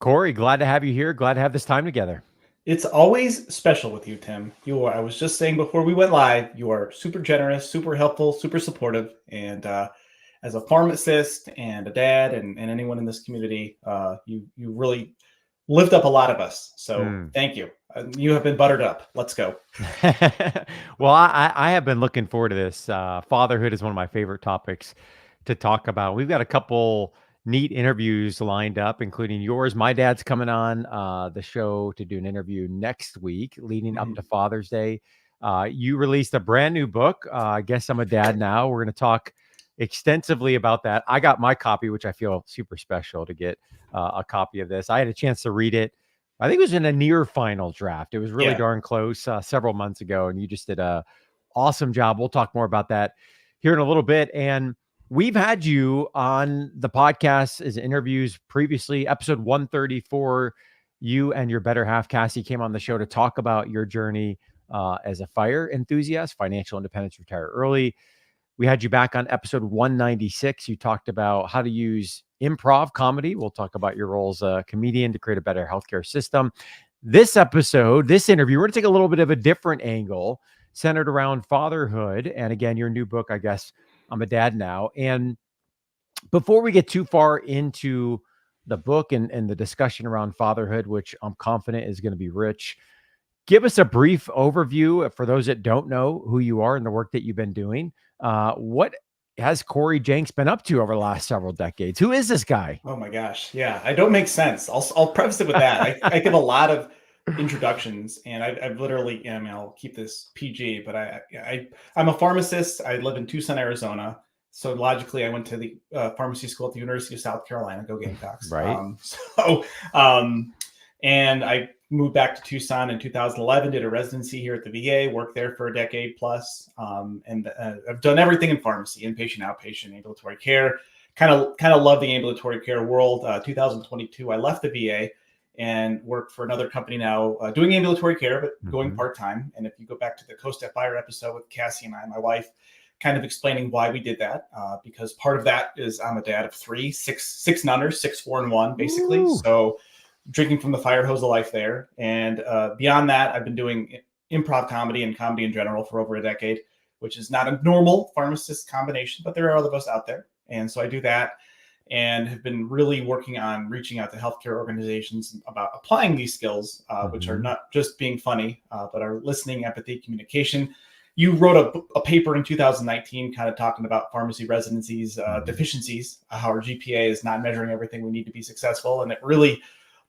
Cory, glad to have you here. Glad to have this time together. It's always special with you, Tim. I was just saying before we went live, you are super generous, super helpful, super supportive. And as a pharmacist and a dad and anyone in this community, you really lift up a lot of us. So thank you. You have been buttered up. Let's go. Well, I have been looking forward to this. Fatherhood is one of my favorite topics to talk about. We've got a couple neat interviews lined up, including yours. My dad's coming on the show to do an interview next week leading up to Father's Day. You released a brand new book. I guess I'm a dad now. We're going to talk extensively about that. I got my copy, which I feel super special to get a copy of this. I had a chance to read it. I think it was in a near final draft. It was really darn close several months ago, and you just did a awesome job. We'll talk more about that here in a little bit. And we've had you on the podcast as interviews previously. Episode 134, you and your better half, Cassie, came on the show to talk about your journey as a fire enthusiast, financial independence, retire early. We had you back on episode 196. You talked about how to use improv comedy. We'll talk about your role as a comedian to create a better healthcare system. This episode, this interview, we're going to take a little bit of a different angle centered around fatherhood. And again, your new book, I guess, I'm a Dad Now. And before we get too far into the book and the discussion around fatherhood, which I'm confident is going to be rich, give us a brief overview for those that don't know who you are and the work that you've been doing. What has Cory Jenks been up to over the last several decades? Who is this guy? Oh my gosh. Yeah, I don't make sense. I'll preface it with that. I give a lot of introductions, and I've literally, I'll keep this PG, but I'm a pharmacist. I live in Tucson, Arizona. So logically, I went to the pharmacy school at the University of South Carolina. Go Gamecocks! Right. And I moved back to Tucson in 2011. Did a residency here at the VA. Worked there for a decade plus, and I've done everything in pharmacy: inpatient, outpatient, ambulatory care. Kind of love the ambulatory care world. 2022, I left the VA and work for another company now, doing ambulatory care, but going part-time. And if you go back to the Coast at Fire episode with Cassie and I, my wife, kind of explaining why we did that, because part of that is I'm a dad of three, six and under, 6, 4, and 1, basically. Ooh. So drinking from the fire hose of life there. And beyond that, I've been doing improv comedy and comedy in general for over a decade, which is not a normal pharmacist combination, but there are other of us out there. And so I do that and have been really working on reaching out to healthcare organizations about applying these skills, which are not just being funny, but are listening, empathy, communication. You wrote a paper in 2019 kind of talking about pharmacy residencies, deficiencies, how our GPA is not measuring everything we need to be successful. And it really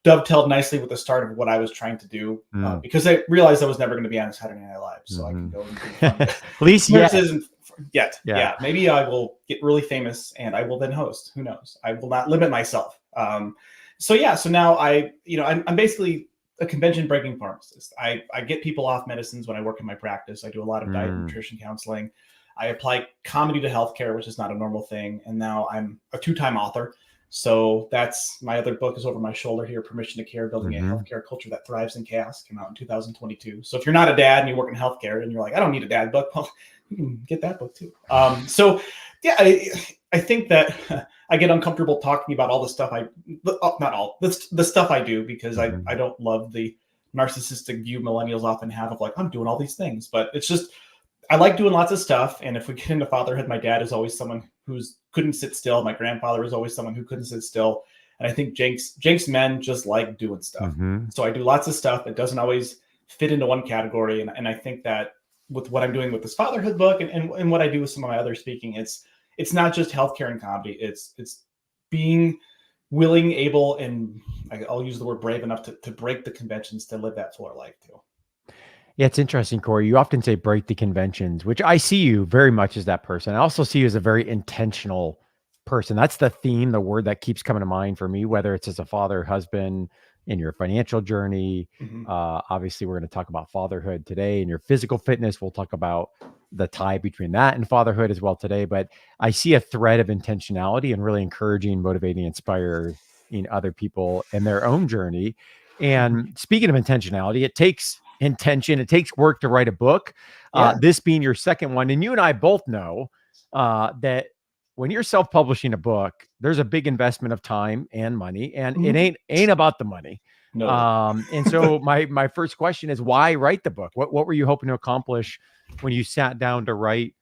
dovetailed nicely with the start of what I was trying to do, because I realized I was never going to be on Saturday Night Live. So I can go and do fun. At least yet. Yeah. Maybe I will get really famous and I will then host. Who knows? I will not limit myself. So now I'm basically a convention breaking pharmacist. I get people off medicines when I work in my practice. I do a lot of diet and nutrition counseling. I apply comedy to healthcare, which is not a normal thing. And now I'm a 2-time author. So that's my other book is over my shoulder here, Permission to Care, Building a Healthcare Culture That Thrives in Chaos, came out in 2022. So if you're not a dad and you work in healthcare and you're like, I don't need a dad book, well, you can get that book too. I think that I get uncomfortable talking about all the stuff the stuff I do, because I don't love the narcissistic view millennials often have of like, I'm doing all these things, but it's just, I like doing lots of stuff. And if we get into fatherhood, my dad is always someone who's couldn't sit still. My grandfather is always someone who couldn't sit still. And I think Jenks men just like doing stuff. So I do lots of stuff. It doesn't always fit into one category. And I think that with what I'm doing with this fatherhood book and what I do with some of my other speaking, it's not just healthcare and comedy. It's being willing, able, and I'll use the word brave enough to break the conventions to live that fuller life too. Yeah, it's interesting, Cory. You often say break the conventions, which I see you very much as that person. I also see you as a very intentional person. That's the theme, the word that keeps coming to mind for me, whether it's as a father, husband, in your financial journey. Obviously, we're going to talk about fatherhood today and your physical fitness. We'll talk about the tie between that and fatherhood as well today. But I see a thread of intentionality and really encouraging, motivating, inspiring other people in their own journey. And speaking of intentionality, it takes intention. It takes work to write a book. This being your second one. And you and I both know that when you're self-publishing a book, there's a big investment of time and money, and it Mhm. ain't about the money. No. And so my first question is, why write the book? What were you hoping to accomplish when you sat down to write,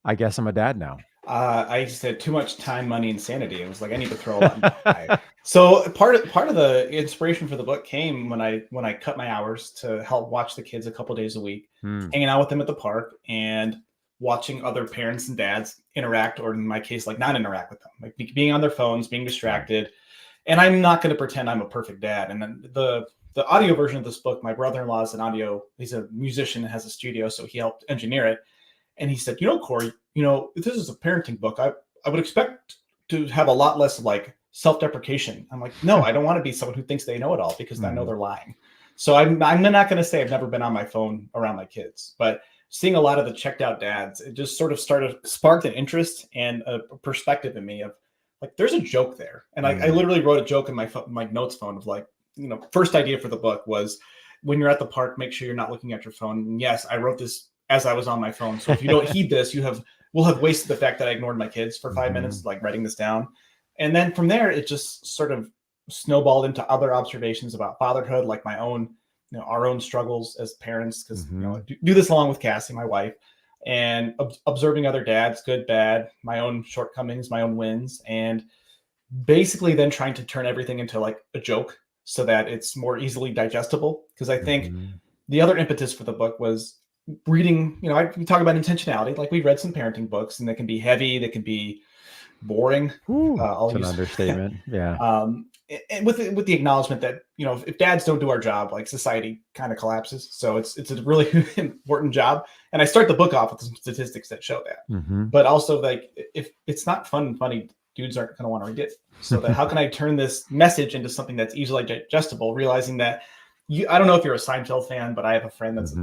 I guess I'm a dad now? I said too much time, money, and sanity. It was like I need to throw a lot. So part of the inspiration for the book came when I cut my hours to help watch the kids a couple days a week, Hmm. hanging out with them at the park and watching other parents and dads interact, or in my case, like not interact with them, like being on their phones, being distracted. And I'm not going to pretend I'm a perfect dad. And then the audio version of this book, my brother-in-law is he's a musician and has a studio, so he helped engineer it. And he said, Cory, if this is a parenting book, I would expect to have a lot less like self-deprecation. I'm like, no, I don't want to be someone who thinks they know it all, because I know they're lying. So I'm not going to say I've never been on my phone around my kids, but seeing a lot of the checked out dads, it just sort of sparked an interest and a perspective in me of like, there's a joke there. And I literally wrote a joke in my notes phone of like, first idea for the book was, when you're at the park, make sure you're not looking at your phone. And yes, I wrote this as I was on my phone. So if you don't heed this, we'll have wasted the fact that I ignored my kids for 5 minutes, like writing this down. And then from there, it just sort of snowballed into other observations about fatherhood, like my own, our own struggles as parents, because I do this along with Cassie, my wife, and observing other dads, good, bad, my own shortcomings, my own wins, and basically then trying to turn everything into like a joke so that it's more easily digestible. Because I think the other impetus for the book was reading, we talk about intentionality. Like, we read some parenting books, and they can be heavy, they can be boring. It's an understatement. Yeah. And with the acknowledgement that, if dads don't do our job, like, society kind of collapses. So it's a really important job. And I start the book off with some statistics that show that. But also, like, if it's not fun and funny, dudes aren't going to want to read it. So that how can I turn this message into something that's easily digestible, realizing that I don't know if you're a Seinfeld fan, but I have a friend that's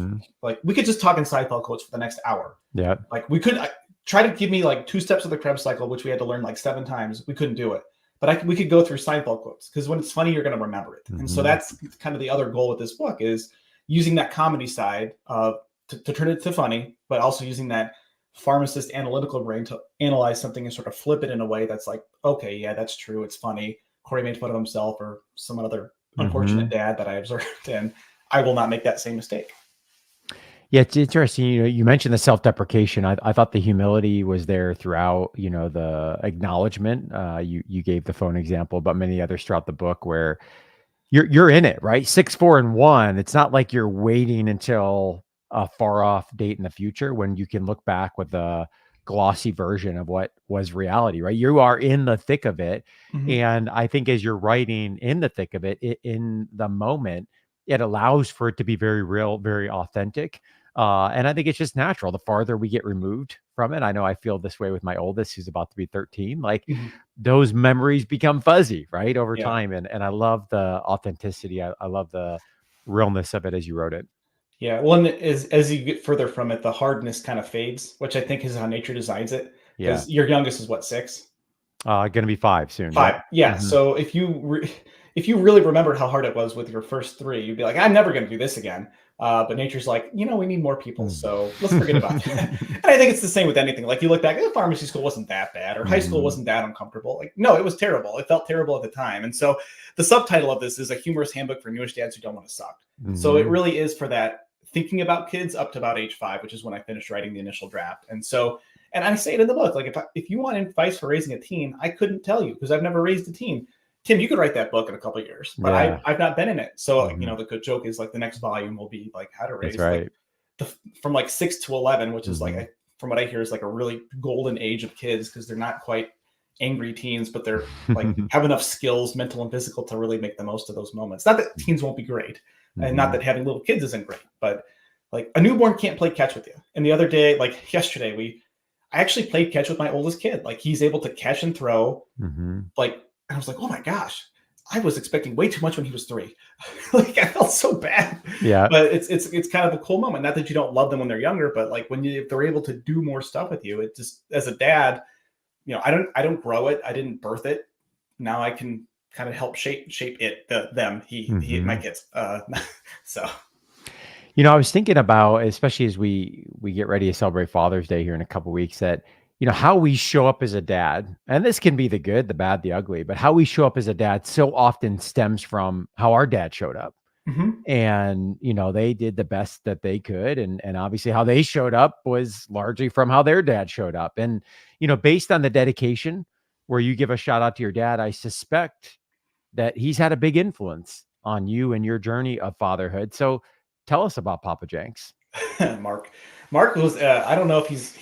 like, we could just talk in Seinfeld quotes for the next hour. Yeah. Like, we could try to give me like 2 steps of the Krebs cycle, which we had to learn like 7 times. We couldn't do it, but we could go through Seinfeld quotes, because when it's funny, you're going to remember it. And so that's kind of the other goal with this book, is using that comedy side to turn it to funny, but also using that pharmacist analytical brain to analyze something and sort of flip it in a way that's like, okay, yeah, that's true. It's funny. Cory made fun of himself or some other unfortunate dad that I observed, and I will not make that same mistake. Yeah, it's interesting. You mentioned the self-deprecation. I thought the humility was there throughout. The acknowledgement. You gave the phone example, but many others throughout the book where you're in it, right? 6, 4, and 1. It's not like you're waiting until a far off date in the future when you can look back with a glossy version of what was reality, right? You are in the thick of it. And I think as you're writing in the thick of it, in the moment, it allows for it to be very real, very authentic. And I think it's just natural. The farther we get removed from it, I know I feel this way with my oldest, who's about to be 13. Like, those memories become fuzzy, right, over time. And I love the authenticity. I love the realness of it as you wrote it. Yeah. Well, and as you get further from it, the hardness kind of fades, which I think is how nature designs it. Yeah. Because your youngest is what, 6? Gonna be 5 soon. 5. Yep. Yeah. So if you really remember how hard it was with your first 3, you'd be like, I'm never going to do this again. But nature's like, we need more people, so let's forget about that. And I think it's the same with anything. Like, you look back, pharmacy school wasn't that bad, or high school wasn't that uncomfortable. Like, no, it was terrible. It felt terrible at the time. And so the subtitle of this is A Humorous Handbook for Newish Dads Who Don't Want to Suck. So it really is for that thinking about kids up to about age 5, which is when I finished writing the initial draft. And so, and I say it in the book, like, if you want advice for raising a teen, I couldn't tell you, because I've never raised a teen. Tim, you could write that book in a couple of years, but I've not been in it. So, the good joke is, like, the next volume will be like how to raise from like 6 to 11, which is like, from what I hear, is like a really golden age of kids, because they're not quite angry teens, but they're like have enough skills, mental and physical, to really make the most of those moments. Not that teens won't be great, and not that having little kids isn't great, but like, a newborn can't play catch with you. And the other day, like yesterday, I actually played catch with my oldest kid. Like, he's able to catch and throw. Like, I was like, oh my gosh, I was expecting way too much when he was 3. Like, I felt so bad. Yeah. But it's kind of a cool moment. Not that you don't love them when they're younger, but like, if they're able to do more stuff with you, it just, as a dad, I don't grow it. I didn't birth it. Now I can kind of help shape it, them, my kids. So. I was thinking about, especially as we get ready to celebrate Father's Day here in a couple of weeks, that how we show up as a dad, and this can be the good, the bad, the ugly, but how we show up as a dad so often stems from how our dad showed up. Hmm. And, they did the best that they could. And obviously how they showed up was largely from how their dad showed up. And, based on the dedication where you give a shout out to your dad, I suspect that he's had a big influence on you and your journey of fatherhood. So tell us about Papa Jenks. Mark. Mark was I don't know if he's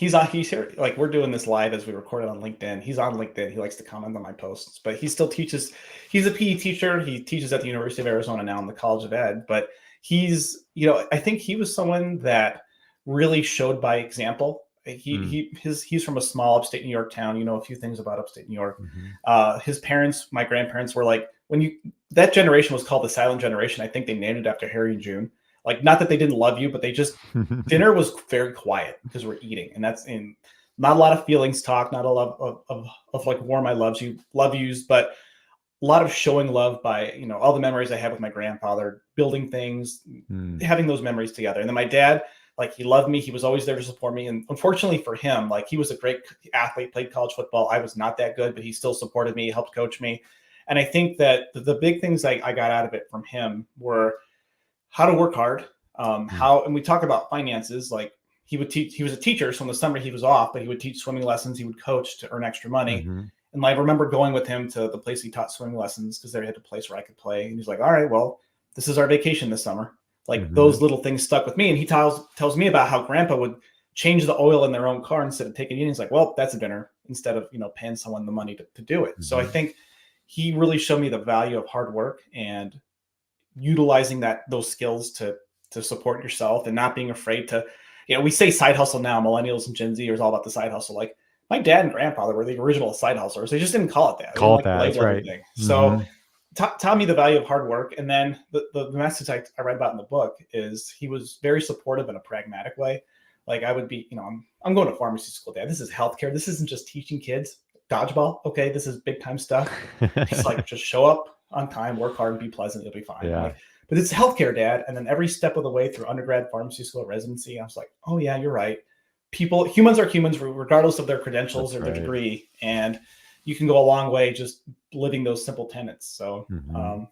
here, like we're doing this live as we record it on LinkedIn. He's on LinkedIn. He likes to comment on my posts, but he still teaches. He's a PE teacher. He teaches at the University of Arizona now in the College of Ed, but I think he was someone that really showed by example. He's from a small upstate New York town. A few things about upstate New York. His parents, my grandparents, were like, that generation was called the silent generation. I think they named it after Harry and June. Like, not that they didn't love you, but they just dinner was very quiet because we're eating, and that's in not a lot of feelings talk, not a lot of like warm I love yous, but a lot of showing love by all the memories I have with my grandfather, building things, having those memories together. And then my dad, like, he loved me. He was always there to support me. And unfortunately for him, like, he was a great athlete, played college football. I was not that good, but he still supported me, helped coach me. And I think that the big things I got out of it from him were how to work hard, and we talk about finances. Like, he was a teacher, so in the summer he was off, but he would teach swimming lessons. He would coach to earn extra money. And I remember going with him to the place he taught swimming lessons because they had a place where I could play. And he's like, all right, well, this is our vacation this summer. Like, those little things stuck with me. And he tells me about how grandpa would change the oil in their own car instead of taking it in. He's like, well, that's a dinner, instead of, paying someone the money to do it. So I think he really showed me the value of hard work and utilizing those skills to support yourself and not being afraid to, we say side hustle now. Millennials and Gen Z are all about the side hustle. Like, my dad and grandfather were the original side hustlers. They just didn't call it that. They Call didn't it that. That's right. everything. So taught me the value of hard work. And then the message I read about in the book is he was very supportive in a pragmatic way. Like, I would be, I'm going to pharmacy school, Dad. This is healthcare. This isn't just teaching kids dodgeball. Okay, this is big time stuff. He's like, just show up on time, work hard, and be pleasant. You'll be fine. Yeah. Like, but it's healthcare, Dad. And then every step of the way through undergrad, pharmacy school, residency, I was like, oh yeah, you're right. Humans are humans regardless of their credentials or their degree. And you can go a long way just living those simple tenets. So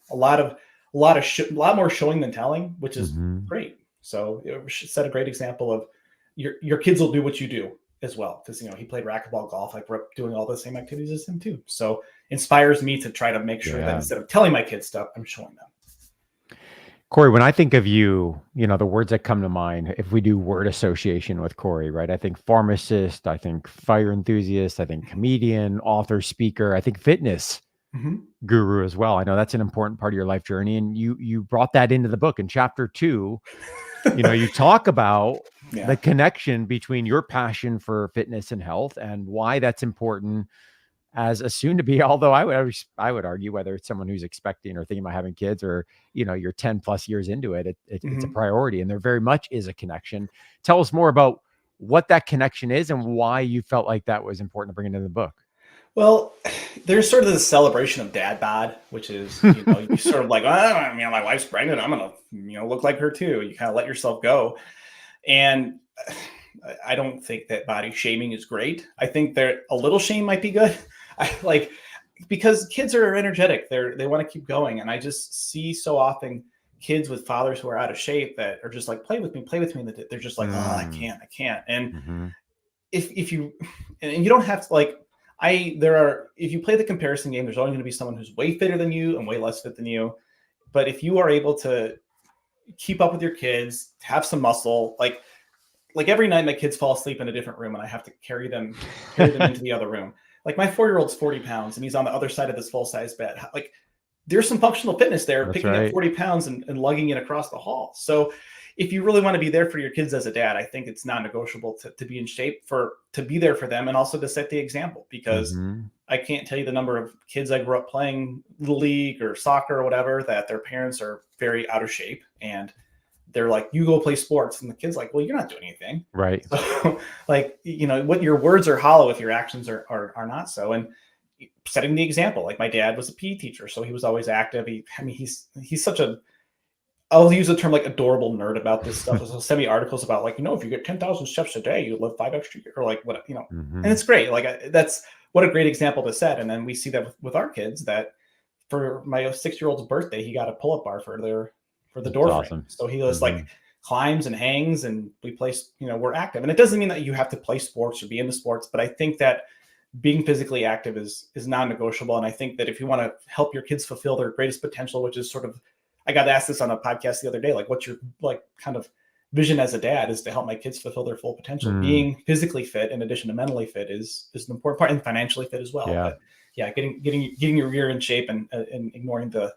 a lot more showing than telling, which is great. So it set a great example of your kids will do what you do as well. Because, he played racquetball, golf. I grew up doing all the same activities as him too. So inspires me to try to make sure that instead of telling my kids stuff, I'm showing them. Cory, when I think of you, the words that come to mind, if we do word association with Cory, right? I think pharmacist, I think fire enthusiast, I think comedian, author, speaker, I think fitness guru as well. I know that's an important part of your life journey. And you brought that into the book in chapter 2. You talk about the connection between your passion for fitness and health and why that's important as a soon to be, although I would argue, whether it's someone who's expecting or thinking about having kids or, you're 10 plus years into it, it's a priority, and there very much is a connection. Tell us more about what that connection is and why you felt like that was important to bring into the book. Well, there's sort of this celebration of dad bod, which is, you sort of like, my wife's pregnant. I'm going to, look like her too. You kind of let yourself go. And I don't think that body shaming is great. I think that a little shame might be good. Because kids are energetic. They want to keep going. And I just see so often kids with fathers who are out of shape that are just like, play with me. And they're just like, oh, I can't. And if you don't have to, like, if you play the comparison game, there's always going to be someone who's way fitter than you and way less fit than you. But if you are able to keep up with your kids, have some muscle, like every night my kids fall asleep in a different room and I have to carry them into the other room. Like, my 4-year-old's 40 pounds and he's on the other side of this full-size bed. Like, there's some functional fitness there, picking up 40 pounds and lugging it across the hall. So if you really want to be there for your kids as a dad, I think it's non-negotiable to be in shape to be there for them and also to set the example, because I can't tell you the number of kids I grew up playing Little League or soccer or whatever that their parents are very out of shape and they're like, you go play sports. And the kid's like, well, you're not doing anything. Right. So, like, what your words are hollow if your actions are not so. And setting the example, like, my dad was a PE teacher, so he was always active. He's such a I'll use the term like adorable nerd about this stuff. So send me articles about like, if you get 10,000 steps a day, you live 5 extra years, or like what, and it's great. Like that's what a great example to set. And then we see that with our kids, that for my 6-year-old's birthday, he got a pull-up bar for the door frame. Awesome. So he was like climbs and hangs, and we play, we're active. And it doesn't mean that you have to play sports or be into sports, but I think that being physically active is non-negotiable. And I think that if you want to help your kids fulfill their greatest potential, which is sort of, I got asked this on a podcast the other day, like, what's your like kind of vision as a dad? Is to help my kids fulfill their full potential. Being physically fit in addition to mentally fit is an important part, and financially fit as well. Yeah. But yeah, getting your rear in shape and ignoring the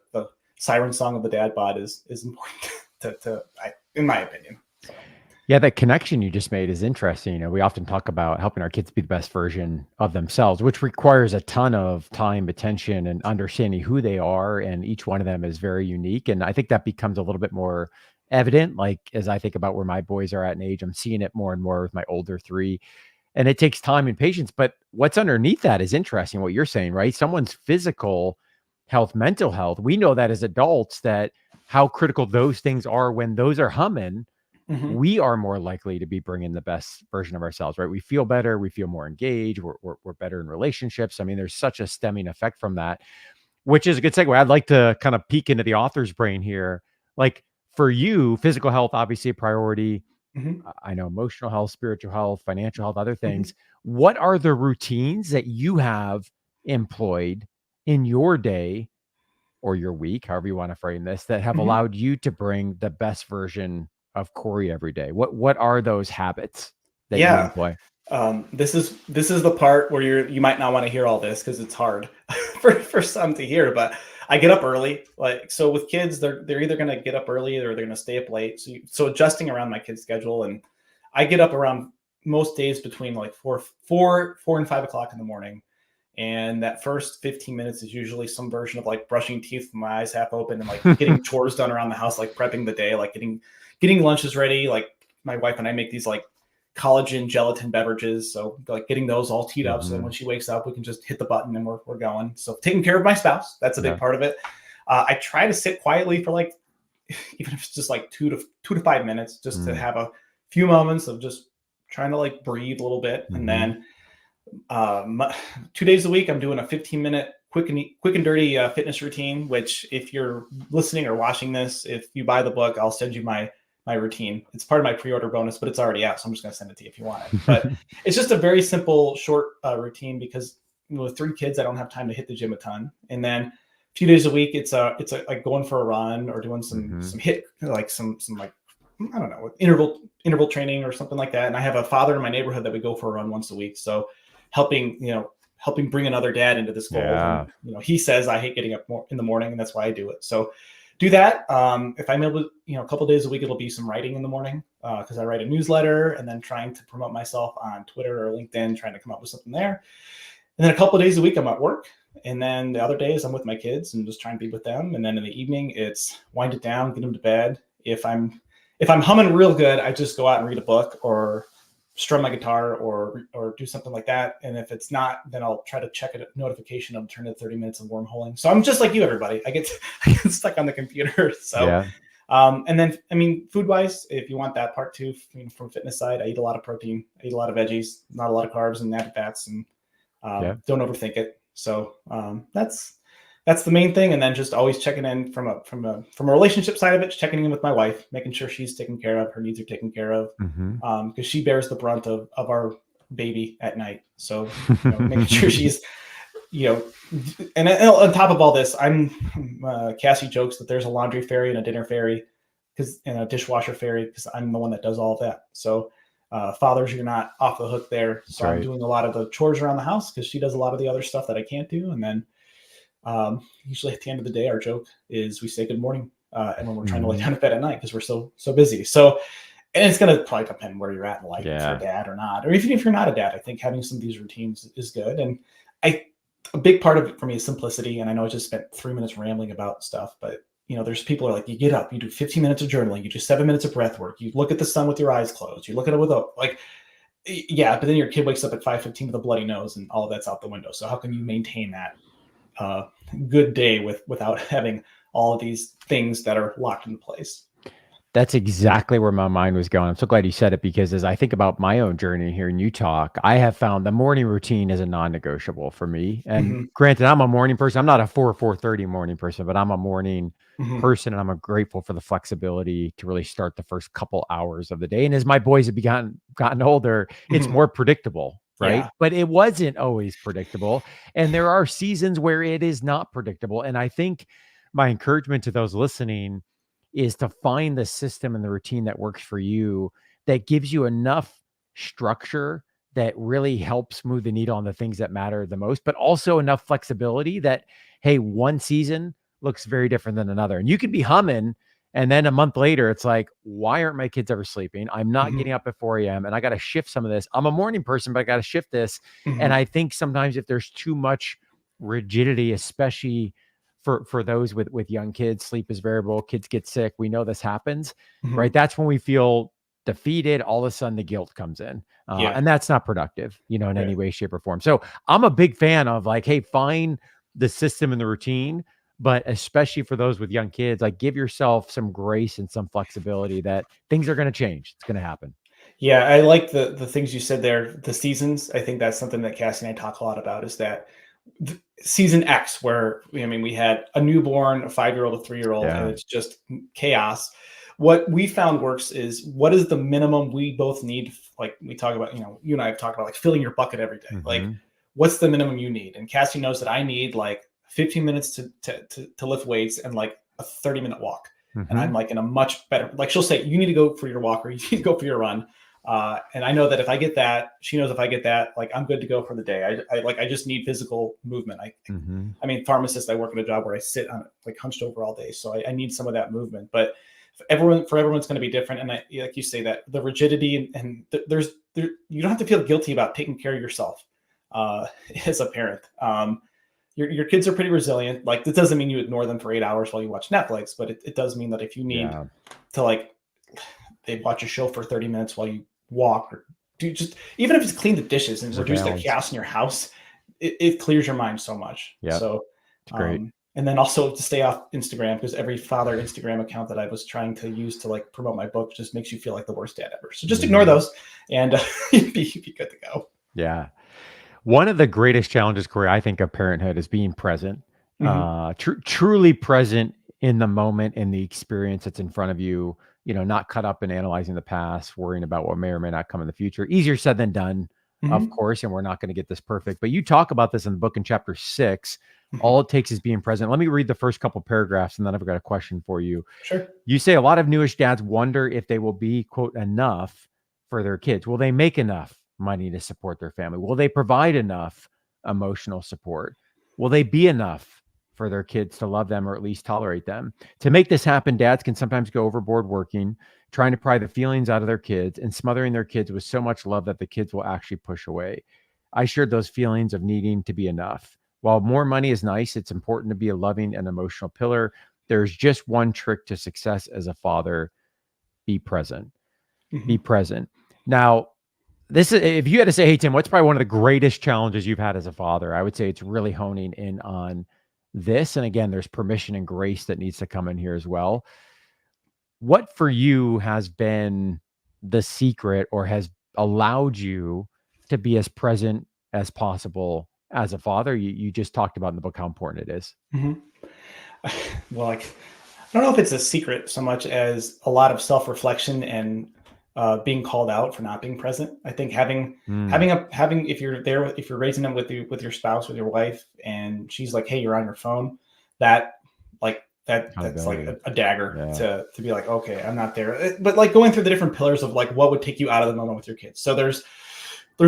siren song of the dad bod is important in my opinion. So. Yeah, that connection you just made is interesting. We often talk about helping our kids be the best version of themselves, which requires a ton of time, attention, and understanding who they are. And each one of them is very unique. And I think that becomes a little bit more evident. Like, as I think about where my boys are at in age, I'm seeing it more and more with my older 3. And it takes time and patience. But what's underneath that is interesting, what you're saying, right? Someone's physical health, mental health. We know that as adults, that how critical those things are. When those are humming, we are more likely to be bringing the best version of ourselves, right? We feel better. We feel more engaged. We're better in relationships. I mean, there's such a stemming effect from that, which is a good segue. I'd like to kind of peek into the author's brain here. Like, for you, physical health, obviously a priority. I know emotional health, spiritual health, financial health, other things. What are the routines that you have employed in your day or your week, however you want to frame this, that have allowed you to bring the best version of Cory every day? What are those habits that you employ? This is the part where you might not want to hear all this, because it's hard for some to hear, but I get up early. Like, so with kids, they're either going to get up early or they're going to stay up late. So adjusting around my kids' schedule, and I get up around most days between like 4 and 5 o'clock in the morning. And that first 15 minutes is usually some version of like brushing teeth with my eyes half open and like getting chores done around the house, like prepping the day, like getting lunches ready. Like my wife and I make these like collagen gelatin beverages. So like getting those all teed up. So that when she wakes up, we can just hit the button and we're going. So taking care of my spouse, that's a big part of it. I try to sit quietly for like, even if it's just like 2 to 5 minutes, just to have a few moments of just trying to like breathe a little bit. And then 2 days a week, I'm doing a 15-minute quick and dirty fitness routine, which if you're listening or watching this, if you buy the book, I'll send you my routine. It's part of my pre-order bonus, but it's already out. So I'm just going to send it to you if you want it. But it's just a very simple, short routine, because with 3 kids, I don't have time to hit the gym a ton. And then a few days a week, it's like going for a run or doing some hit, like some like, I don't know, interval training or something like that. And I have a father in my neighborhood that we go for a run once a week. So helping bring another dad into this fold. And, he says I hate getting up more in the morning, and that's why I do it. So do that. If I'm able to, a couple of days a week, it'll be some writing in the morning, because I write a newsletter, and then trying to promote myself on Twitter or LinkedIn, trying to come up with something there. And then a couple of days a week, I'm at work. And then the other days I'm with my kids and just trying to be with them. And then in the evening, it's wind it down, get them to bed. If I'm humming real good, I just go out and read a book or strum my guitar or do something like that. And if it's not, then I'll try to check a notification. I'll turn to 30 minutes of wormholing. So I'm just like you, everybody. I get stuck on the computer. So, and then, I mean, food wise, if you want that part too, from fitness side, I eat a lot of protein, I eat a lot of veggies, not a lot of carbs and added fats, and don't overthink it. So that's the main thing. And then just always checking in from a relationship side of it, checking in with my wife, making sure she's taken care of, her needs are taken care of, because she bears the brunt of our baby at night. So making sure she's, and on top of all this, Cassie jokes that there's a laundry fairy and a dinner fairy, and a dishwasher fairy, because I'm the one that does all of that. So fathers, you're not off the hook there. So I'm doing a lot of the chores around the house, because she does a lot of the other stuff that I can't do. And then usually at the end of the day, our joke is we say good morning, and when we're trying to lay down to bed at night, because we're so busy. So, and it's going to probably depend where you're at in life, if you're a dad or not, or even if you're not a dad. I think having some of these routines is good. And a big part of it for me is simplicity. And I know I just spent 3 minutes rambling about stuff, but there's people who are like, you get up, you do 15 minutes of journaling, you do 7 minutes of breath work, you look at the sun with your eyes closed, you look at it with but then your kid wakes up at 5:15 with a bloody nose, and all of that's out the window. So how can you maintain that good day without having all of these things that are locked into place? That's exactly where my mind was going. I'm so glad you said it because as I think about my own journey here in Utah, I have found the morning routine is a non-negotiable for me. And Hmm. granted, I'm a morning person. I'm not a 4:30 morning person, but I'm a morning Hmm. person and I'm grateful for the flexibility to really start the first couple hours of the day. And as my boys have gotten older, it's Hmm. more predictable, right? Yeah. But it wasn't always predictable. And there are seasons where it is not predictable. And I think my encouragement to those listening is to find the system and the routine that works for you that gives you enough structure that really helps move the needle on the things that matter the most, but also enough flexibility that, hey, one season looks very different than another. And you could be humming. And then a month later, it's like, why aren't my kids ever sleeping? I'm not Hmm. getting up at 4 a.m. and I got to shift some of this. I'm a morning person, but I got to shift this. And Hmm. I think sometimes if there's too much rigidity, especially for those with young kids, sleep is variable, kids get sick. We know this happens, Hmm. right? That's when we feel defeated. All of a sudden the guilt comes in. Yeah. And that's not productive, in any Right. way, shape, or form. So I'm a big fan of like, hey, find the system and the routine, but especially for those with young kids, like give yourself some grace and some flexibility that things are going to change. It's going to happen. Yeah, I like the things you said there. The seasons, I think that's something that Cassie and I talk a lot about. Is that season X, where I mean, we had a newborn, a 5-year-old, a 3-year-old, and Yeah. it's just chaos. What we found works is what is the minimum we both need. Like we talk about, you and I have talked about like filling your bucket every day. Like, Hmm. what's the minimum you need? And Cassie knows that I need like 15 minutes to lift weights and like a 30-minute walk. And Hmm. I'm like in a much better, like she'll say, you need to go for your walk or you need to go for your run. And I know that if I get that, she knows if I get that, like I'm good to go for the day. I just need physical movement. Hmm. I mean, pharmacist, I work in a job where I sit on like hunched over all day. So I need some of that movement, but for everyone's going to be different. And like you say that the rigidity you don't have to feel guilty about taking care of yourself, uh, as a parent. Your kids are pretty resilient. Like that doesn't mean you ignore them for 8 hours while you watch Netflix, but it does mean that if you need Yeah. to like, they watch a show for 30 minutes while you walk or do just even if it's clean the dishes and reduce the Surveillance. chaos in your house, it clears your mind so much. Yep. So It's great. and then also to stay off Instagram because every father Instagram account that I was trying to use to like promote my book just makes you feel like the worst dad ever. So just ignore Hmm. those and you'd be good to go. Yeah. One of the greatest challenges, Corey, I think of parenthood is being present, Hmm. truly present in the moment, in the experience that's in front of you, not caught up in analyzing the past, worrying about what may or may not come in the future. Easier said than done, of Hmm. course, and we're not going to get this perfect, but you talk about this in the book in chapter 6. Hmm. All it takes is being present. Let me read the first couple paragraphs and then I've got a question for you. Sure. You say a lot of newish dads wonder if they will be, quote, enough for their kids. Will they make enough money to support their family? Will they provide enough emotional support? Will they be enough for their kids to love them or at least tolerate them? To make this happen, dads can sometimes go overboard working, trying to pry the feelings out of their kids and smothering their kids with so much love that the kids will actually push away. I shared those feelings of needing to be enough. While more money is nice, it's important to be a loving and emotional pillar. There's just one trick to success as a father: be present. Be Hmm. present. Now, this is, if you had to say, hey, Tim, what's probably one of the greatest challenges you've had as a father? I would say it's really honing in on this. And again, there's permission and grace that needs to come in here as well. What for you has been the secret or has allowed you to be as present as possible as a father? You just talked about in the book how important it is. Hmm. Well, like I don't know if it's a secret so much as a lot of self-reflection and being called out for not being present. I think Mm, having if you're there if you're raising them with your spouse with your wife and she's like, hey, you're on your phone, that that's like accountability. a dagger Yeah. to be like, okay, I'm not there. But like going through the different pillars of like what would take you out of the moment with your kids. So there's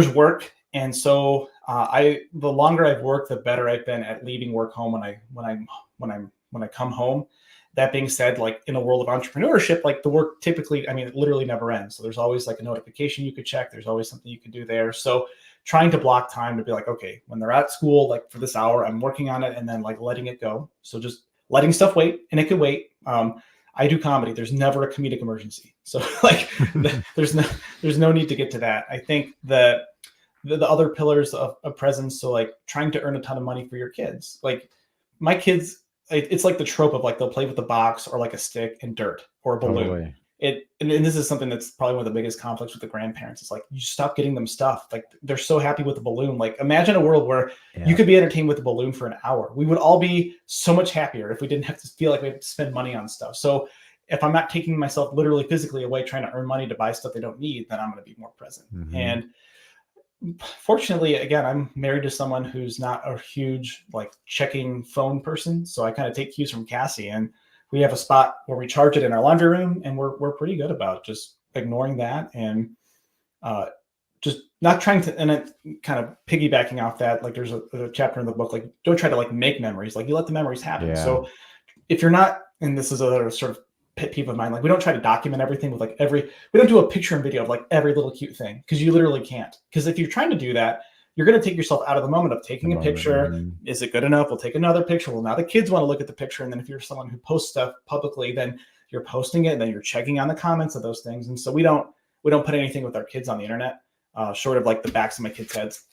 work, and so I the longer I've worked, the better I've been at leaving work home when I come home. That being said, like in a world of entrepreneurship, like the work typically, I mean, it literally never ends. So there's always like a notification you could check. There's always something you could do there. So trying to block time to be like, okay, when they're at school, like for this hour, I'm working on it and then like letting it go. So just letting stuff wait and it could wait. I do comedy. There's never a comedic emergency. So like there's no need to get to that. I think that the other pillars of presence. So like trying to earn a ton of money for your kids. Like my kids, it's like the trope of like they'll play with a box or like a stick and dirt or a balloon. Totally. and this is something that's probably one of the biggest conflicts with the grandparents. It's like, you stop getting them stuff. Like, they're so happy with the balloon. Like, imagine a world where you Yeah. could be entertained with a balloon for an hour. We would all be so much happier if we didn't have to feel like we have to spend money on stuff. So if I'm not taking myself literally physically away trying to earn money to buy stuff they don't need, then I'm going to be more present. And fortunately, again, I'm married to someone who's not a huge like checking phone person. So I kind of take cues from Cassie, and we have a spot where we charge it in our laundry room, and we're pretty good about just ignoring that and just not trying to, and it kind of piggybacking off that, like there's a chapter in the book, like, don't try to like make memories, like you let the memories happen. Yeah. So if you're not, and this is a sort of pet peeve of mine, like we don't try to document everything with like we don't do a picture and video of like every little cute thing, because you literally can't. Because if you're trying to do that, you're going to take yourself out of the moment of taking a picture. Is it good enough? We'll take another picture. Well, now the kids want to look at the picture. And then if you're someone who posts stuff publicly, then you're posting it, and then you're checking on the comments of those things. And so we don't put anything with our kids on the internet, short of like the backs of my kids' heads,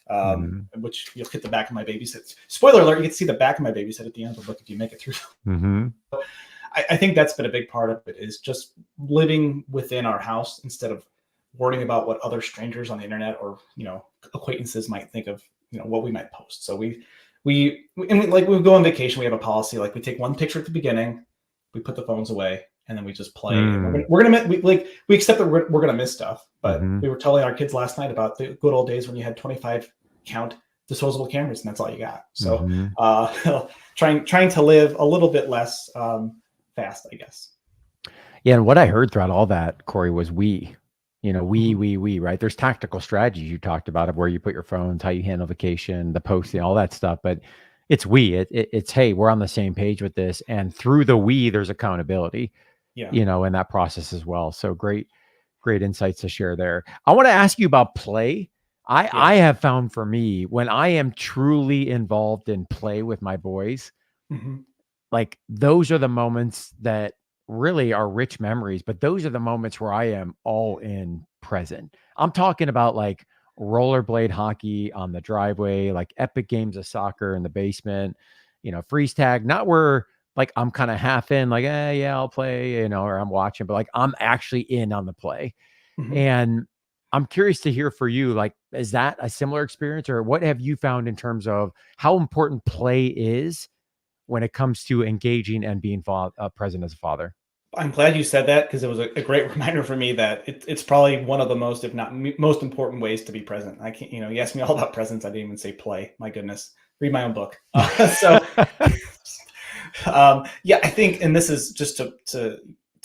which you'll hit the back of my baby's head. Spoiler alert, you get to see the back of my baby's head at the end of the book if you make it through. I think that's been a big part of it, is just living within our house instead of worrying about what other strangers on the internet or, acquaintances might think of, what we might post. So we go on vacation, we have a policy, like we take one picture at the beginning, we put the phones away, and then we just play. We're gonna we accept that we're gonna miss stuff, but we were telling our kids last night about the good old days when you had 25 count disposable cameras and that's all you got. So trying to live a little bit less fast, I guess. Yeah, and what I heard throughout all that, Cory, was we, right? There's tactical strategies you talked about of where you put your phones, how you handle vacation, the posting, all that stuff. But it's it's, hey, we're on the same page with this. And through the there's accountability, in that process as well. So great insights to share there. I want to ask you about play. I have found for me, when I am truly involved in play with my boys, like those are the moments that really are rich memories, but those are the moments where I am all in present. I'm talking about like rollerblade hockey on the driveway, like epic games of soccer in the basement, freeze tag, not where like I'm kind of half in, like, yeah, I'll play, or I'm watching, but like I'm actually in on the play. And I'm curious to hear for you, like, is that a similar experience, or what have you found in terms of how important play is when it comes to engaging and being present as a father? I'm glad you said that, because it was a great reminder for me that it's probably one of the most, if not most important ways to be present. I can't, you asked me all about presence. I didn't even say play. My goodness, read my own book. I think, and this is just to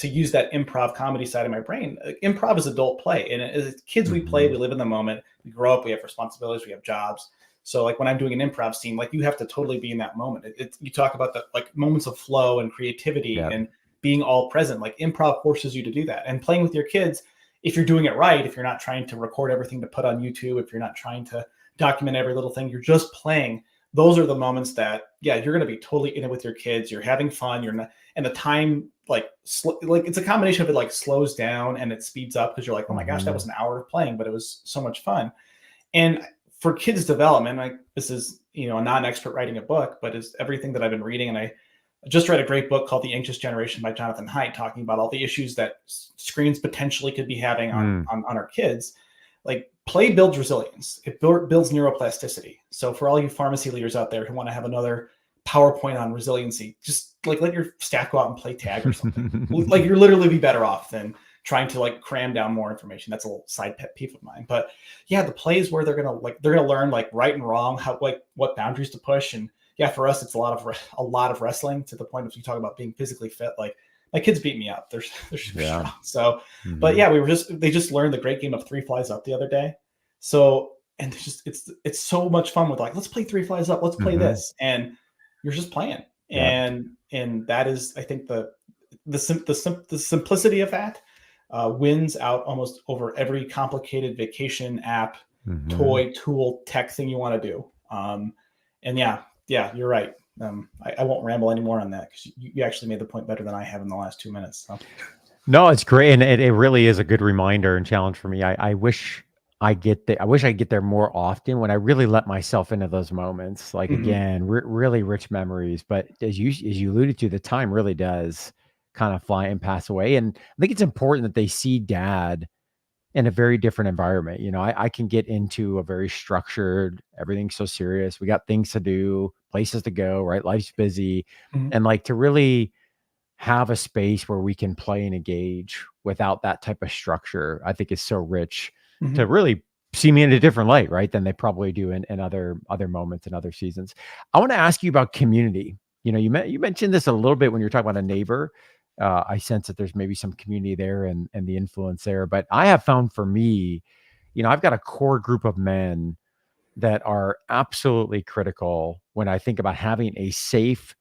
use that improv comedy side of my brain. Improv is adult play, and as kids, we play, we live in the moment, we grow up, we have responsibilities, we have jobs. So like when I'm doing an improv scene, like you have to totally be in that moment. You talk about the like moments of flow and creativity and being all present. Like improv forces you to do that. And playing with your kids, if you're doing it right, if you're not trying to record everything to put on YouTube, if you're not trying to document every little thing, you're just playing. Those are the moments that, you're going to be totally in it with your kids. You're having fun. You're not, and the time like it's a combination of it like slows down and it speeds up, because you're like, oh my gosh, that was an hour of playing, but it was so much fun. And for kids development, like this is, a non-expert writing a book, but it's everything that I've been reading. And I just read a great book called The Anxious Generation by Jonathan Haidt, talking about all the issues that screens potentially could be having on our kids. Like play builds resilience. It builds neuroplasticity. So for all you pharmacy leaders out there who want to have another PowerPoint on resiliency, just like let your staff go out and play tag or something. Like you're literally be better off than trying to like cram down more information. That's a little side pet peeve of mine. But the play is where they're gonna learn like right and wrong, how like what boundaries to push. And for us, it's a lot of wrestling, to the point of you talk about being physically fit. Like my kids beat me up. They're strong. So, but they just learned the great game of 3 Flies Up the other day. So, and it's so much fun with like, let's play 3 Flies Up. Let's play this. And you're just playing. And that is, I think the simplicity of that wins out almost over every complicated vacation app, toy, tool, tech thing you want to do. And you're right. I won't ramble anymore on that, because you actually made the point better than I have in the last 2 minutes. So. No, it's great. And it really is a good reminder and challenge for me. I wish I get there more often, when I really let myself into those moments. Like again, really rich memories. But as you alluded to, the time really does kind of fly and pass away. And I think it's important that they see dad in a very different environment. I can get into a very structured, everything's so serious. We got things to do, places to go, right? Life's busy. Mhm. And like to really have a space where we can play and engage without that type of structure, I think is so rich to Mhm. really see me in a different light, right? Than they probably do in other moments and other seasons. I want to ask you about community. You mentioned this a little bit when you're talking about a neighbor. I sense that there's maybe some community there and the influence there. But I have found for me, I've got a core group of men that are absolutely critical when I think about having a safe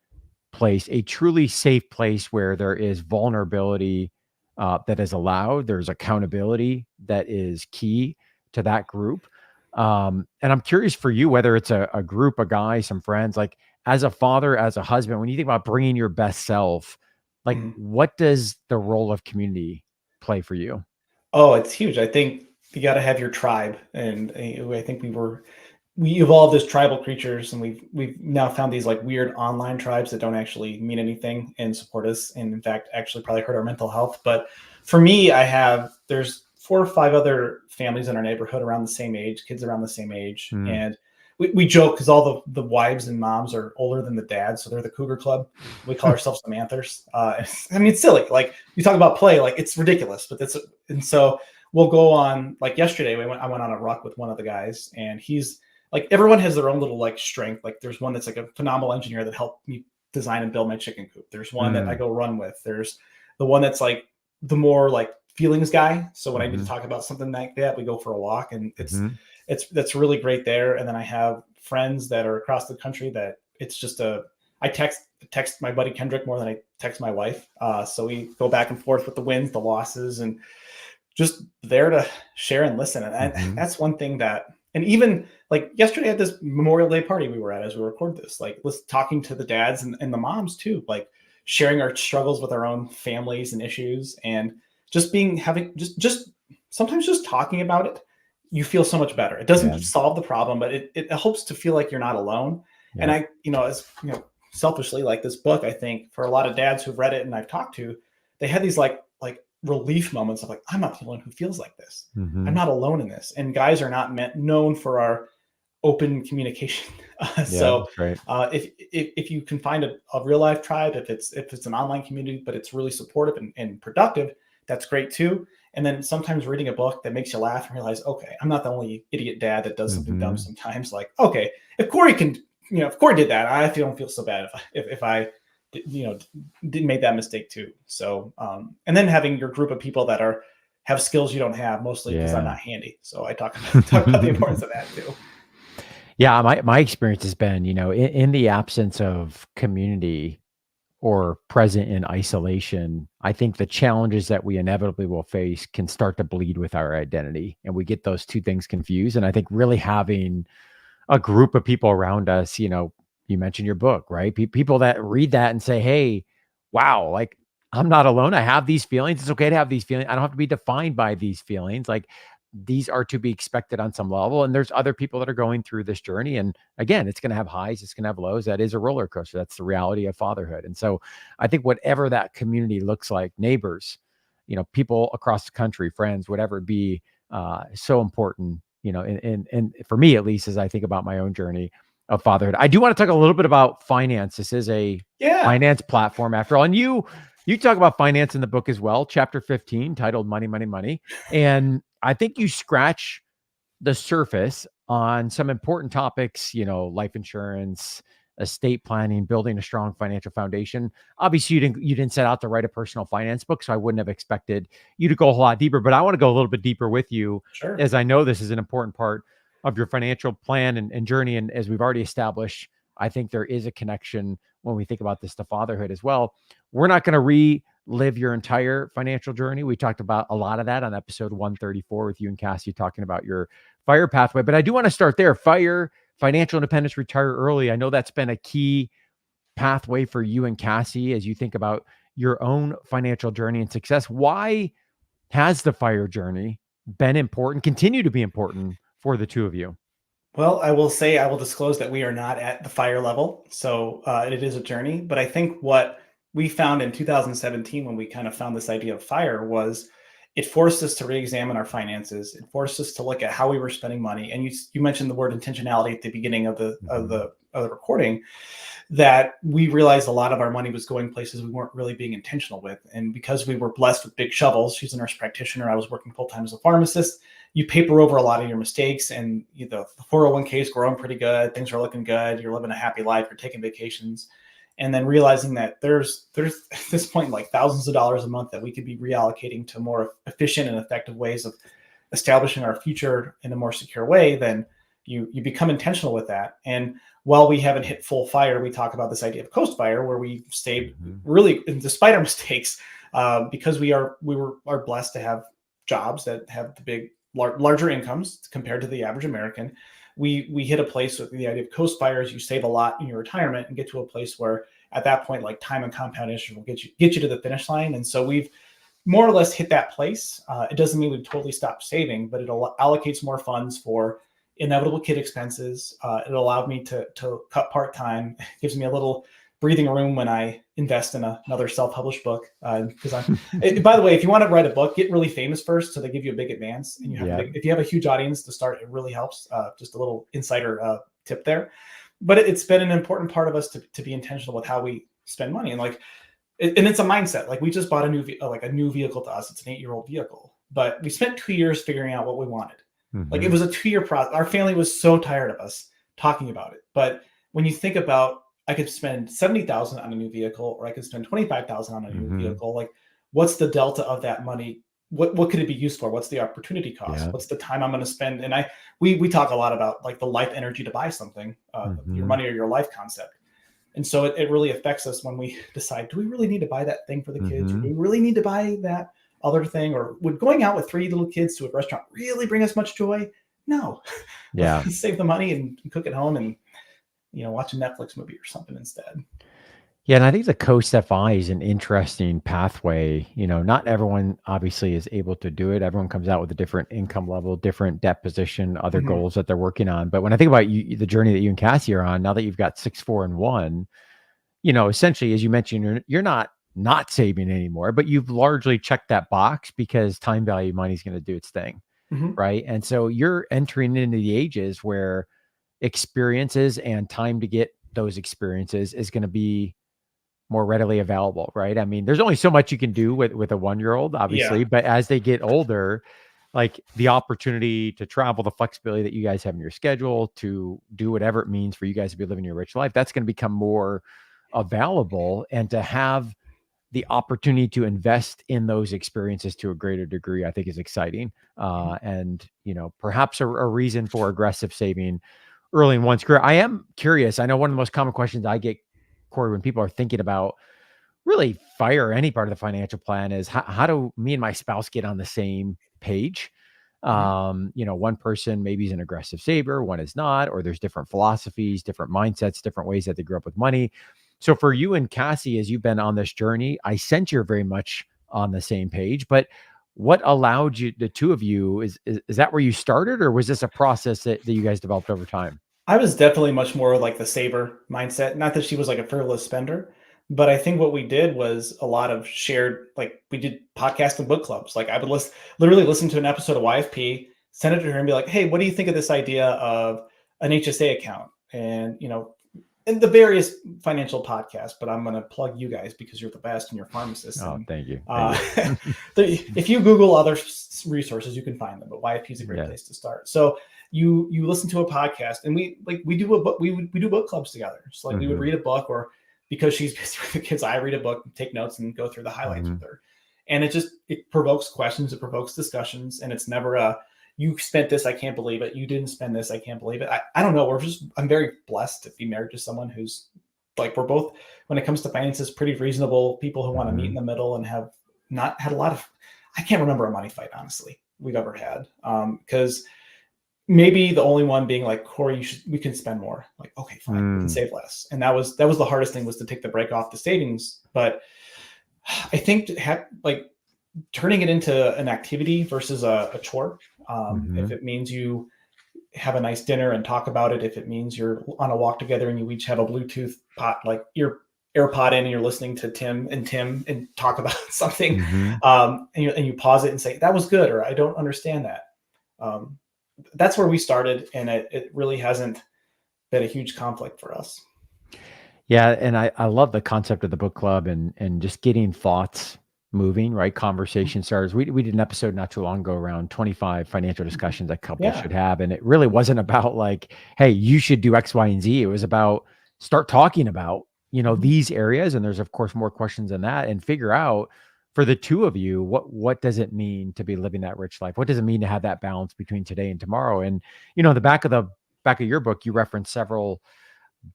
place, a truly safe place where there is vulnerability that is allowed. There's accountability that is key to that group. And I'm curious for you, whether it's a group, a guy, some friends, like as a father, as a husband, when you think about bringing your best self, like Mhm. what does the role of community play for you? Oh, it's huge. I think you got to have your tribe, and I think we evolved as tribal creatures, and we've now found these like weird online tribes that don't actually mean anything and support us, and in fact, actually probably hurt our mental health. But for me, there's 4 or 5 other families in our neighborhood around the same age, kids around the same age, Mm. and we joke because all the wives and moms are older than the dads, so they're the Cougar Club. We call ourselves the Manthers. I mean, it's silly. Like you talk about play, like it's ridiculous, but it's and so we'll go on. Like yesterday, I went on a ruck with one of the guys, and he's like everyone has their own little like strength. Like there's one that's like a phenomenal engineer that helped me design and build my chicken coop. There's one that I Mm. go run with. There's the one that's like the more like feelings guy. So when I need to Hmm. talk about something like that, we go for a walk, and Hmm. it's that's really great there. And then I have friends that are across the country that it's just a I text my buddy Kendrick more than I text my wife. So we go back and forth with the wins, the losses, and just there to share and listen. And Hmm. that's one thing that, and even like yesterday at this Memorial Day party we were at as we record this, like let's talking to the dads and the moms too, like sharing our struggles with our own families and issues, and just being having just sometimes just talking about it, you feel so much better. It doesn't Yeah. solve the problem, but it helps to feel like you're not alone. And Yeah. I, as selfishly, like this book, I think for a lot of dads who've read it and I've talked to, they had these like relief moments of like, I'm not the only one who feels like this. I'm Hmm. not alone in this. And guys are not known for our open communication. Yeah, So that's right. if you can find a real life tribe, if it's an online community, but it's really supportive and productive, that's great too. And then sometimes reading a book that makes you laugh and realize, okay, I'm not the only idiot dad that does something dumb Hmm. sometimes. Like, okay, if Cory can, if Cory did that, don't feel so bad if I did made that mistake too. So and then having your group of people that have skills you don't have, mostly because I'm Yeah. not handy. So I talk about the importance of that too. Yeah, my experience has been, in the absence of community or present in isolation, I think the challenges that we inevitably will face can start to bleed with our identity, and we get those two things confused. And I think really having a group of people around us, you mentioned your book, right? People that read that and say, "Hey, wow, like I'm not alone. I have these feelings. It's okay to have these feelings. I don't have to be defined by these feelings. Like these are to be expected on some level. And there's other people that are going through this journey. And again, it's going to have highs, it's going to have lows. That is a roller coaster. That's the reality of fatherhood. And so I think whatever that community looks like, neighbors, people across the country, friends, whatever it be, is so important, and for me at least, as I think about my own journey of fatherhood. I do want to talk a little bit about finance. This is a Yeah. finance platform after all. And you talk about finance in the book as well, chapter 15, titled Money, Money, Money. And I think you scratch the surface on some important topics, life insurance, estate planning, building a strong financial foundation. Obviously, you didn't set out to write a personal finance book, so I wouldn't have expected you to go a whole lot deeper. But I want to go a little bit deeper with you, Sure. as I know this is an important part of your financial plan and journey. And as we've already established, I think there is a connection when we think about this to fatherhood as well. We're not going to relive your entire financial journey. We talked about a lot of that on episode 134 with you and Cassie, talking about your fire pathway. But I do want to start there. Fire, financial independence, retire early. I know that's been a key pathway for you and Cassie as you think about your own financial journey and success. Why has the fire journey been important, continue to be important for the two of you? Well, I will disclose that we are not at the fire level. So it is a journey. But I think what we found in 2017, when we kind of found this idea of FIRE, was it forced us to re-examine our finances. It forced us to look at how we were spending money. And you mentioned the word intentionality at the beginning of the recording, that we realized a lot of our money was going places we weren't really being intentional with. And because we were blessed with big shovels, she's a nurse practitioner, I was working full-time as a pharmacist, you paper over a lot of your mistakes, and the 401k is growing pretty good, things are looking good, you're living a happy life, you're taking vacations, and then realizing that there's at this point like thousands of dollars a month that we could be reallocating to more efficient and effective ways of establishing our future in a more secure way. Then you become intentional with that. And while we haven't hit full fire, we talk about this idea of coast fire, where we stayed really, despite our mistakes, because we are blessed to have jobs that have the big larger incomes compared to the average American. We hit a place with the idea of coast fires. You save a lot in your retirement and get to a place where at that point, like time and compound interest will get you to the finish line. And so we've more or less hit that place. It doesn't mean we've totally stopped saving, but it allocates more funds for inevitable kid expenses. It allowed me to cut part-time. It gives me a little breathing room when I invest in another self-published book. Because by the way, if you want to write a book, get really famous first, so they give you a big advance. And if you have a huge audience to start, it really helps. Just a little insider tip there. But it's been an important part of us to be intentional with how we spend money. And it's a mindset. Like, we just bought a new vehicle to us. It's an 8-year-old vehicle, but we spent 2 years figuring out what we wanted. Like, it was a 2-year process. Our family was so tired of us talking about it. But when you think about, I could spend $70,000 on a new vehicle, or I could spend $25,000 on a new vehicle. Like, what's the delta of that money? What could it be used for? What's the opportunity cost? Yeah. What's the time I'm going to spend? And we talk a lot about like the life energy to buy something, your money or your life concept. And so it really affects us when we decide, do we really need to buy that thing for the kids? Or do we really need to buy that other thing? Or would going out with 3 little kids to a restaurant really bring us much joy? No. Yeah. Save the money and cook at home and, watch a Netflix movie or something instead. Yeah, and I think the Coast FI is an interesting pathway. Not everyone obviously is able to do it. Everyone comes out with a different income level, different debt position, other goals that they're working on. But when I think about you, the journey that you and Cassie are on, now that you've got 6, 4, and 1, essentially, as you mentioned, you're not saving anymore, but you've largely checked that box because time value money is going to do its thing, right? And so you're entering into the ages where experiences and time to get those experiences is going to be more readily available, right? I mean, there's only so much you can do with a 1-year-old, obviously, but as they get older, like the opportunity to travel, the flexibility that you guys have in your schedule to do whatever it means for you guys to be living your rich life, that's going to become more available. And to have the opportunity to invest in those experiences to a greater degree, I think is exciting. And, perhaps a reason for aggressive saving early in one's career. I am curious. I know one of the most common questions I get, Cory, when people are thinking about really FIRE, any part of the financial plan, is how do me and my spouse get on the same page? One person maybe is an aggressive saver, one is not, or there's different philosophies, different mindsets, different ways that they grew up with money. So for you and Cassie, as you've been on this journey, I sense you're very much on the same page, but what allowed you, the two of you, is that where you started, or was this a process that you guys developed over time? I was definitely much more like the saver mindset. Not that she was like a frivolous spender, but I think what we did was a lot of shared, like we did podcast and book clubs. Like I would literally listen to an episode of YFP, send it to her and be like, hey, what do you think of this idea of an HSA account? And, and the various financial podcasts, but I'm going to plug you guys because you're the best and you're pharmacists. Oh, thank you. If you Google other resources, you can find them, but YFP is a great place to start. So you listen to a podcast, and we do a book. We do book clubs together. So we would read a book, or because she's busy with the kids, I read a book, take notes, and go through the highlights with her. And it provokes questions, it provokes discussions, and it's never you spent this, I can't believe it. You didn't spend this, I can't believe it. I don't know. I'm very blessed to be married to someone who's like, we're both, when it comes to finances, pretty reasonable people who want to meet in the middle and have not had a lot of, I can't remember a money fight, honestly, we've ever had. Because maybe the only one being like, Cory, we can spend more. Like, okay, fine, we can save less. And that was the hardest thing, was to take the break off the savings. But I think turning it into an activity versus a chore. If it means you have a nice dinner and talk about it, if it means you're on a walk together and you each have a Bluetooth pot, like your AirPod in and you're listening to Tim and talk about something, Mm-hmm. and you pause it and say, that was good, or I don't understand that. That's where we started, and it really hasn't been a huge conflict for us. Yeah, and I love the concept of the book club and just getting thoughts moving, right? Conversation starters. We did an episode not too long ago around 25 financial discussions that couples Yeah. should have. And it really wasn't about like, hey, you should do X, Y, and Z. It was about start talking about, these areas. And there's of course more questions than that, and figure out for the two of you, what does it mean to be living that rich life? What does it mean to have that balance between today and tomorrow? And the back of your book, you reference several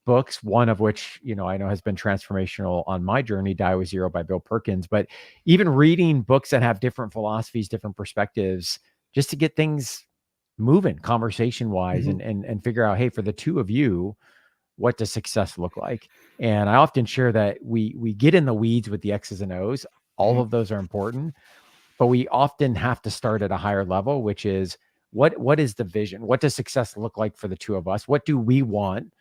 books, one of which, I know has been transformational on my journey, Die with Zero by Bill Perkins. But even reading books that have different philosophies, different perspectives, just to get things moving conversation wise, Mm-hmm. and figure out, hey, for the two of you, what does success look like? And I often share that we get in the weeds with the X's and O's. All of those are important, but we often have to start at a higher level, which is what is the vision? What does success look like for the two of us? What do we want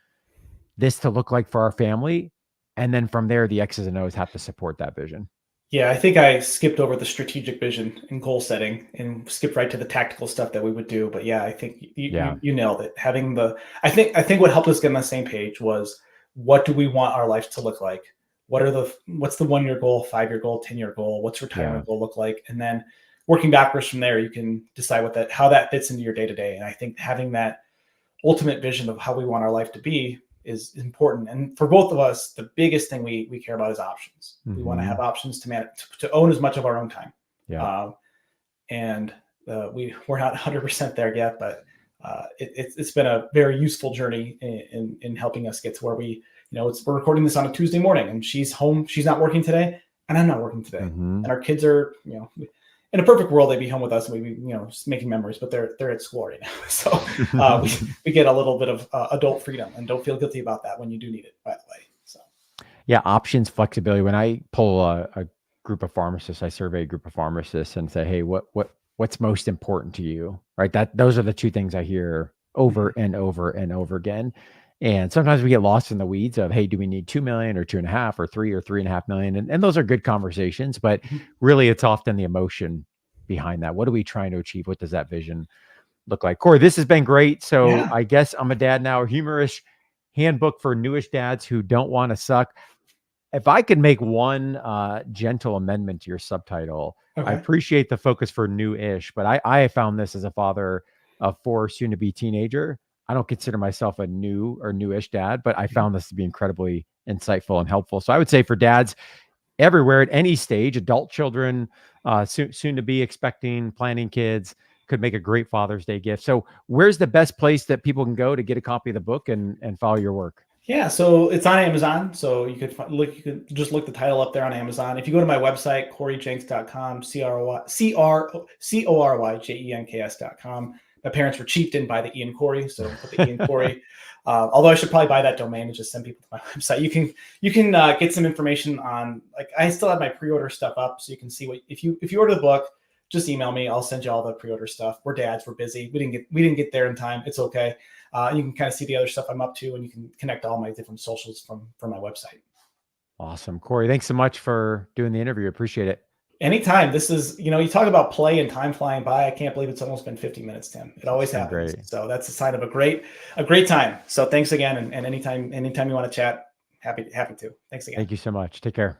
this to look like for our family? And then from there, the X's and O's have to support that vision. Yeah, I think I skipped over the strategic vision and goal setting and skipped right to the tactical stuff that we would do. But yeah, I think Yeah. you nailed it. I think what helped us get on the same page was, what do we want our life to look like? What's the 1 year goal, 5 year goal, 10 year goal? What's retirement goal look like? And then working backwards from there, you can decide how that fits into your day to day. And I think having that ultimate vision of how we want our life to be is important. And for both of us, the biggest thing we care about is options. We want to have options to manage, to own as much of our own time. Yeah. And we're not 100% there yet, but it's been a very useful journey in helping us get to where we're recording this on a Tuesday morning, and she's home. She's not working today, and I'm not working today. And our kids are, in a perfect world, they'd be home with us and we'd be, making memories, but they're at school right now. So we get a little bit of adult freedom, and don't feel guilty about that when you do need it, by the way. So Yeah, options, flexibility. When I pull a group of pharmacists, I survey a group of pharmacists and say, hey, what's most important to you? Right. Those are the two things I hear over and over and over again. And sometimes we get lost in the weeds of, hey, do we need 2 million or 2.5 or 3 or 3.5 million? And those are good conversations, but really it's often the emotion behind that. What are we trying to achieve? What does that vision look like? Cory, this has been great. So yeah. I guess I'm a Dad Now, a humorous handbook for newish dads who don't want to suck. If I could make one gentle amendment to your subtitle, I Okay. appreciate the focus for new-ish, but I have found this as a father of 4 soon-to-be teenager. I don't consider myself a new or newish dad, but I found this to be incredibly insightful and helpful. So I would say for dads everywhere at any stage, adult children, soon to be expecting, planning kids, could make a great Father's Day gift. So where's the best place that people can go to get a copy of the book and follow your work? Yeah, so it's on Amazon. So you could look. You could just look the title up there on Amazon. If you go to my website, CoryJenks.com, CoryJenks.com. My parents were cheap, didn't buy the Ian Cory, so put the Ian Cory. Although I should probably buy that domain and just send people to my website. You can get some information on, like, I still have my pre-order stuff up, so you can see if you order the book, just email me. I'll send you all the pre-order stuff. We're dads. We're busy. We didn't get there in time. It's okay. You can kind of see the other stuff I'm up to, and you can connect all my different socials from my website. Awesome. Cory, thanks so much for doing the interview. Appreciate it. Anytime. This is, you talk about play and time flying by. I can't believe it's almost been 50 minutes, Tim. It always happens. Great. So that's a sign of a great time. So thanks again. And anytime you want to chat, happy to. Thanks again. Thank you so much. Take care.